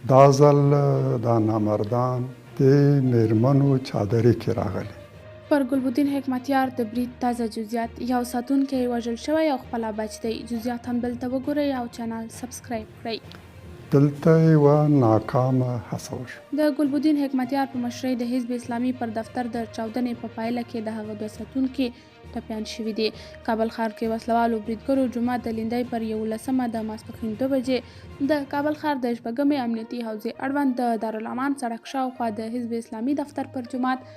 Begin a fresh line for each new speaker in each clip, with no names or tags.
دا ځل دا نامردان د میرمنو چادرې کې راغلي.
پر ګلبدین حکمتیار د برید تازه جزئیات. یو ساتونکی وژل شوی او خپله بچ دی. جزئیات هم دلته وګورئ او چینل سبسکرایب کړئ.
دلته یوه ناکامه هڅه وشوه.
د ګلبدین حکمتیار په مشرۍ د حزب اسلامي پر دفتر د چاودنې په پایله کې د هغه 2 ساتونکي ټپیان شوي دي. کابل ښار کې وسلوالو بریدګرو جمعه د لیندۍ پر 11 د ماسپښین 2 بجې د کابل ښار د شپږمې امنیتي حوزې اړوند د دارالامان سړک شاوخوا د حزب اسلامي دفتر پر جومات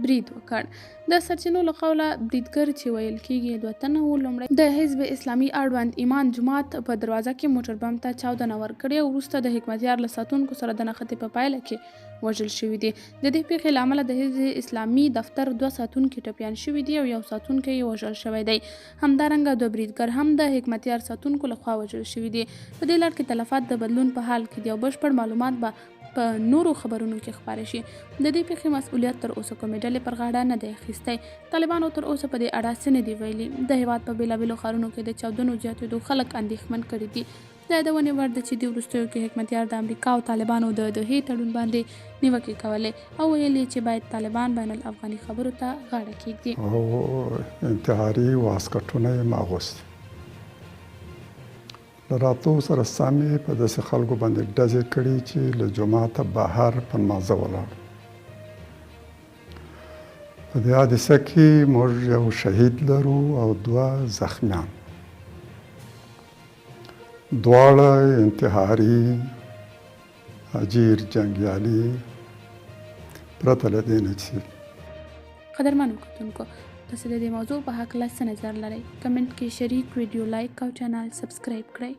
برید وکړ. د سرچینو له قوله بریدګر چې ویل کېږي 2 تنه وو لومړی د حزب اسلامي اړوند ایمان جومات په دروازه کې موټر بم ته چاودنه ورکړې او وروسته د حکمتیار له ساتونکو سره د نښتې په پایله کې وژل شوي دي. د دې پیښې له امله د حزب اسلامي دفتر 2 ساتونکي ټپیان شوي دي او 1 ساتونکی یې وژل شوی دی. همدارنګه 2 بریدګر هم د حکمتیار ساتونکو لخوا وژل شوي دي. په دې لړ کې تلفات د بدلون په حال کې دي او بشپړ معلومات به په نورو خبرونو کې خپاره شي. د دې پیښې مسؤلیت تر اوسه کومې ډلې پر غاړه نه دی اخیستی. طالبانو تر اوسه په دې اړه څه نه دي ویلي. د هېواد په بېلابېلو ښارونو کې د چاودنو زیاتېدو خلک اندېښمن کړي دي. د یادونې وړ ده چې د وروستیو کې حکمتیار د امریکا او طالبانو د دوحې تړون باندې نیوکې کولې او ویل یې چې باید طالبان بین الافغاني خبرو ته غاړه کېږدي
او انتحاري واسکټونه یې اغوستي. له راتلو سره سمې په داسې خلکو باندې ډزې کړي چې له جوماته بهر په مازه ولاړ. په دې حادثه کې موږ یو شهید لرو او 2 زخمیان. دواړه انتحاري اجیر جنګیالي پرته له دې نه چې
قدرمنو کتونکو تاسو د دې موضوع په هکله څه نظر لرئ؟ کمنټ کې شریک، ویډیو لایک او چینل سبسکرایب کړئ.